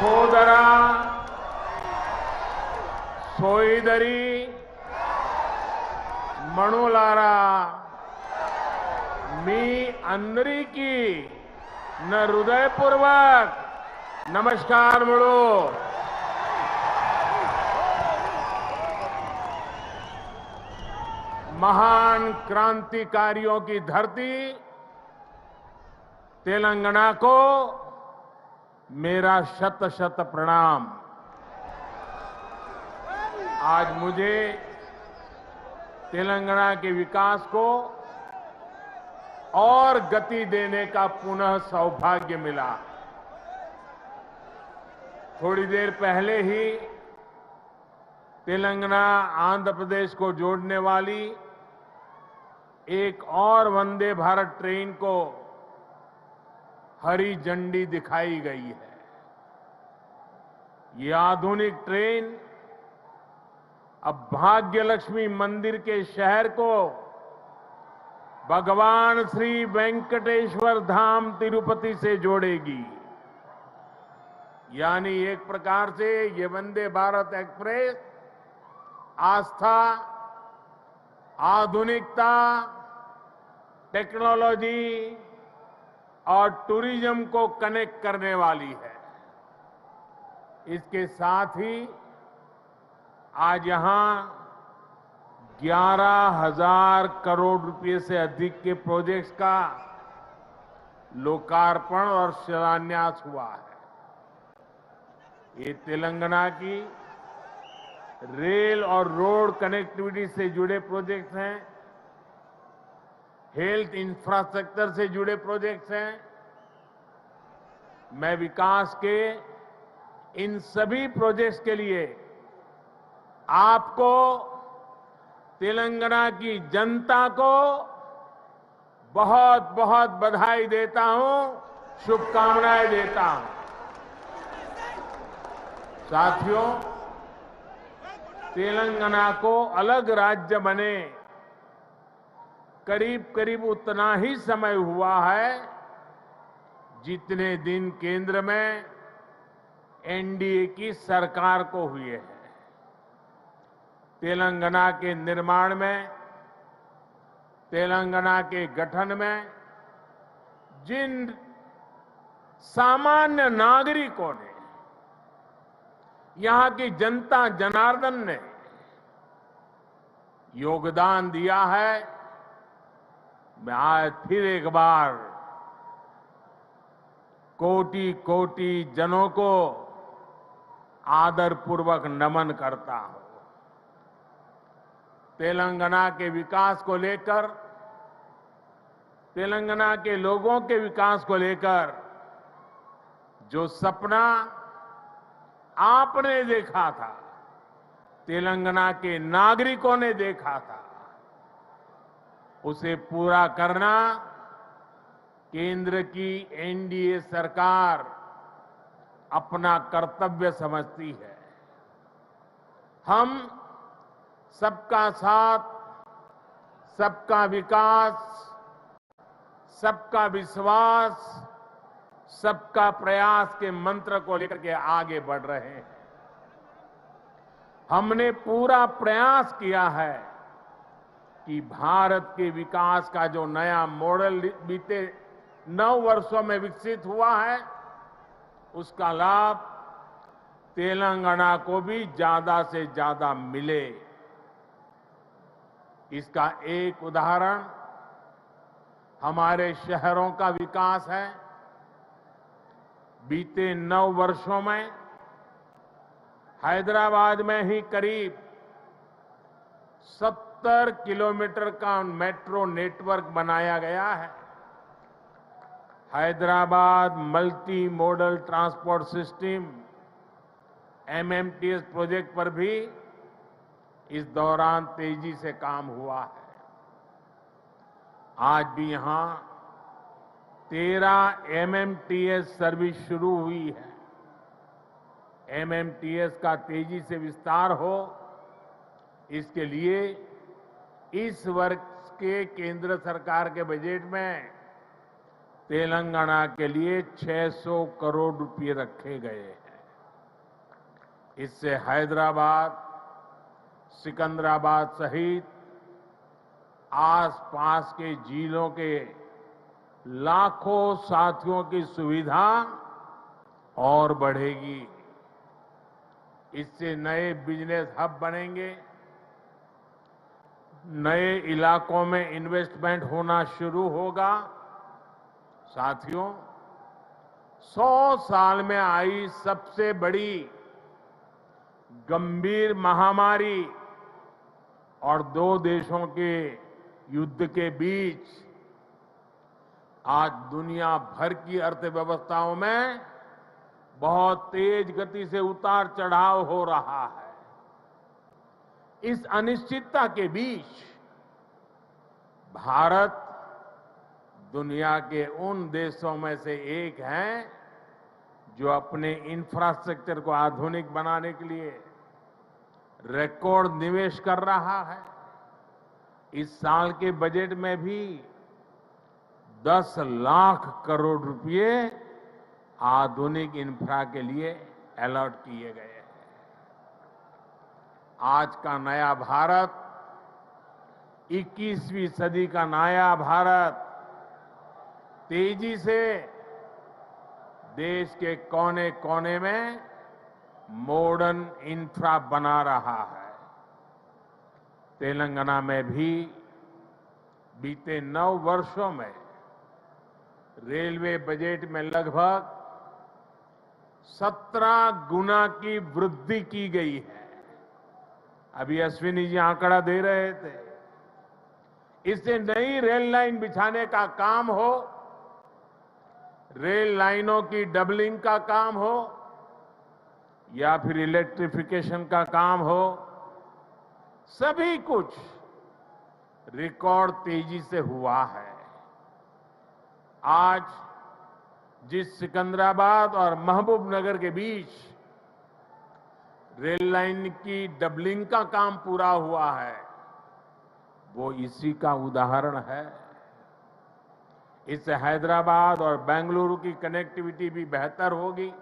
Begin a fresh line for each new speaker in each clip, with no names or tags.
సోదరా సోదరి మణులారా మీ అందరికీ నా హృదయపూర్వक నమస్కారములు. महान क्रांतिकारियों की धरती तेलंगाना को मेरा शत शत प्रणाम. आज मुझे तेलंगाना के विकास को और गति देने का पुनः सौभाग्य मिला. थोड़ी देर पहले ही तेलंगाना आंध्र प्रदेश को जोड़ने वाली एक और वंदे भारत ट्रेन को हरी झंडी दिखाई गई है. ये आधुनिक ट्रेन अब भाग्यलक्ष्मी मंदिर के शहर को भगवान श्री वेंकटेश्वर धाम तिरुपति से जोड़ेगी. यानी एक प्रकार से ये वंदे भारत एक्सप्रेस आस्था, आधुनिकता, टेक्नोलॉजी और टूरिज्म को कनेक्ट करने वाली है. इसके साथ ही आज यहां 11,000 करोड़ रुपए से अधिक के प्रोजेक्ट्स का लोकार्पण और शिलान्यास हुआ है. ये तेलंगाना की रेल और रोड कनेक्टिविटी से जुड़े प्रोजेक्ट्स हैं, हेल्थ इंफ्रास्ट्रक्चर से जुड़े प्रोजेक्ट्स हैं. मैं विकास के इन सभी प्रोजेक्ट्स के लिए आपको, तेलंगाना की जनता को बहुत बहुत बधाई देता हूं, शुभकामनाएं देता हूं. साथियों, तेलंगाना को अलग राज्य बने करीब करीब उतना ही समय हुआ है जितने दिन केंद्र में एनडीए की सरकार को हुए हैं. तेलंगाना के निर्माण में, तेलंगाना के गठन में जिन सामान्य नागरिकों ने, यहां की जनता जनार्दन ने योगदान दिया है, मैं आज फिर एक बार कोटि कोटि जनों को आदरपूर्वक नमन करता हूं. तेलंगाना के विकास को लेकर, तेलंगाना के लोगों के विकास को लेकर जो सपना आपने देखा था, तेलंगाना के नागरिकों ने देखा था, उसे पूरा करना केंद्र की एनडीए सरकार अपना कर्तव्य समझती है. हम सबका साथ, सबका विकास, सबका विश्वास, सबका प्रयास के मंत्र को लेकर के आगे बढ़ रहे हैं. हमने पूरा प्रयास किया है कि भारत के विकास का जो नया मॉडल बीते 9 वर्षों में विकसित हुआ है, उसका लाभ तेलंगाना को भी ज्यादा से ज्यादा मिले. इसका एक उदाहरण हमारे शहरों का विकास है. बीते 9 वर्षों में हैदराबाद में ही करीब 70 किलोमीटर का मेट्रो नेटवर्क बनाया गया है. Hyderabad multi modal transport system MMTS project पर भी इस दौरान तेजी से काम हुआ है. आज भी यहां 13 एमएमटीएस सर्विस शुरू हुई है. एमएमटीएस का तेजी से विस्तार हो, इसके लिए इस वर्ष के केंद्र सरकार के बजट में तेलंगाना के लिए 600 करोड़ रुपए रखे गए हैं. इससे हैदराबाद, सिकंदराबाद सहित आसपास के जिलों के लाखों साथियों की सुविधा और बढ़ेगी। इससे नए बिजनेस हब बनेंगे, नए इलाकों में इन्वेस्टमेंट होना शुरू होगा। साथियों, 100 साल में आई सबसे बड़ी गंभीर महामारी और दो देशों के युद्ध के बीच आज दुनिया भर की अर्थव्यवस्थाओं में बहुत तेज गति से उतार चढ़ाव हो रहा है। इस अनिश्चितता के बीच भारत दुनिया के उन देशों में से एक है जो अपने इंफ्रास्ट्रक्चर को आधुनिक बनाने के लिए रिकॉर्ड निवेश कर रहा है। इस साल के बजट में भी 10 लाख करोड़ रुपए आधुनिक इंफ्रा के लिए अलॉट किए गए हैं। आज का नया भारत, 21वीं सदी का नया भारत तेजी से देश के कोने कोने में मॉडर्न इंफ्रा बना रहा है। तेलंगाना में भी बीते 9 वर्षों में रेलवे बजट में लगभग 17 गुना की वृद्धि की गई है। अभी अश्विनी जी आंकड़ा दे रहे थे। इससे नई रेल लाइन बिछाने का काम हो, रेल लाइनों की डबलिंग का काम हो या फिर इलेक्ट्रिफिकेशन का काम हो, सभी कुछ रिकॉर्ड तेजी से हुआ है। आज जिस सिकंदराबाद और महबूबनगर के बीच रेल लाइन की डबलिंग का काम पूरा हुआ है, वो इसी का उदाहरण है। इससे हैदराबाद और बेंगलुरु की कनेक्टिविटी भी बेहतर होगी।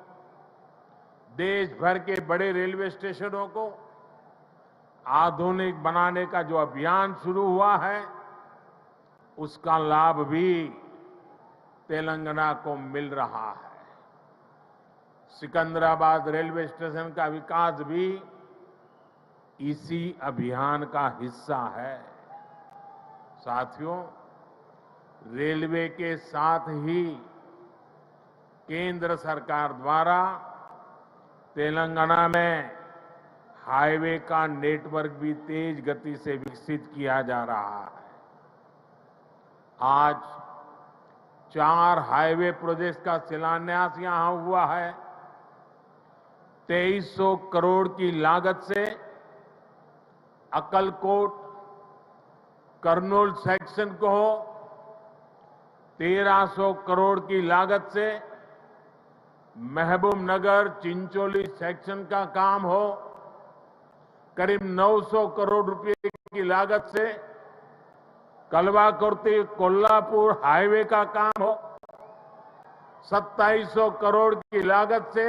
देश भर के बड़े रेलवे स्टेशनों को आधुनिक बनाने का जो अभियान शुरू हुआ है, उसका लाभ भी तेलंगाना को मिल रहा है। सिकंदराबाद रेलवे स्टेशन का विकास भी इसी अभियान का हिस्सा है। साथियों, रेलवे के साथ ही केंद्र सरकार द्वारा तेलंगाना में हाईवे का नेटवर्क भी तेज गति से विकसित किया जा रहा है। आज 4 हाईवे प्रोजेक्ट्स का शिलान्यास यहां हुआ है। 2300 करोड़ की लागत से अक्कलकोट कर्नूल सेक्शन को हो, 1300 करोड़ की लागत से महबूबनगर चिंचोली सेक्शन का काम हो, करीब 900 करोड़ रुपए की लागत से कलवाकुर्ती कोल्हापुर हाईवे का काम हो, 2700 करोड़ की लागत से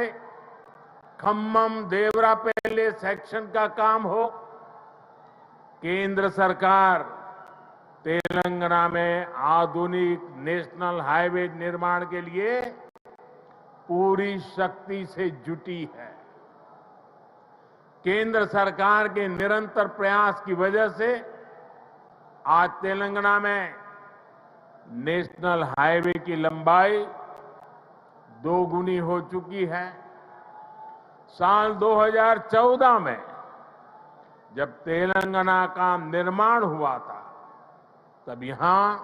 खम्मम देवरापल्ली सेक्शन का काम हो। केंद्र सरकार तेलंगाना में आधुनिक नेशनल हाईवे निर्माण के लिए पूरी शक्ति से जुटी है। केंद्र सरकार के निरंतर प्रयास की वजह से आज तेलंगाना में नेशनल हाईवे की लंबाई 2 गुनी हो चुकी है। साल 2014 में जब तेलंगाना का निर्माण हुआ था, तब यहां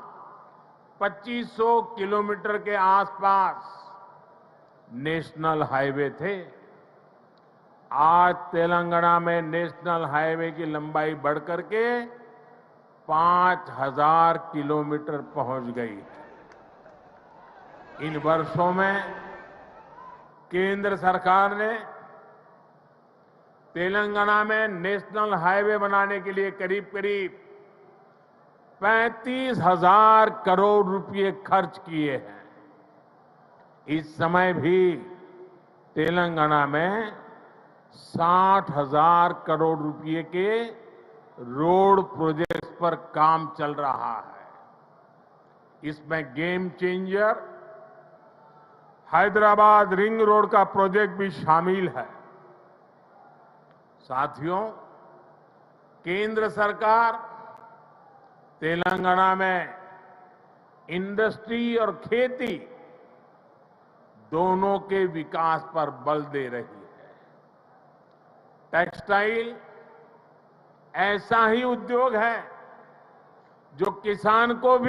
2500 किलोमीटर के आसपास नेशनल हाईवे थे। आज तेलंगाना में नेशनल हाईवे की लंबाई बढ़कर के 5000 किलोमीटर पहुंच गई है। इन वर्षों में केंद्र सरकार ने तेलंगाना में नेशनल हाईवे बनाने के लिए करीब करीब 35,000 करोड़ रुपए खर्च किए हैं। इस समय भी तेलंगाना में 60,000 करोड़ रुपए के रोड प्रोजेक्ट्स पर काम चल रहा है। इसमें game changer Hyderabad ring road का प्रोजेक्ट भी शामिल है। साथियों, केंद्र सरकार तेलंगाना में इंडस्ट्री और खेती दोनों के विकास पर बल दे रही है। टेक्सटाइल ऐसा ही उद्योग है जो किसान को भी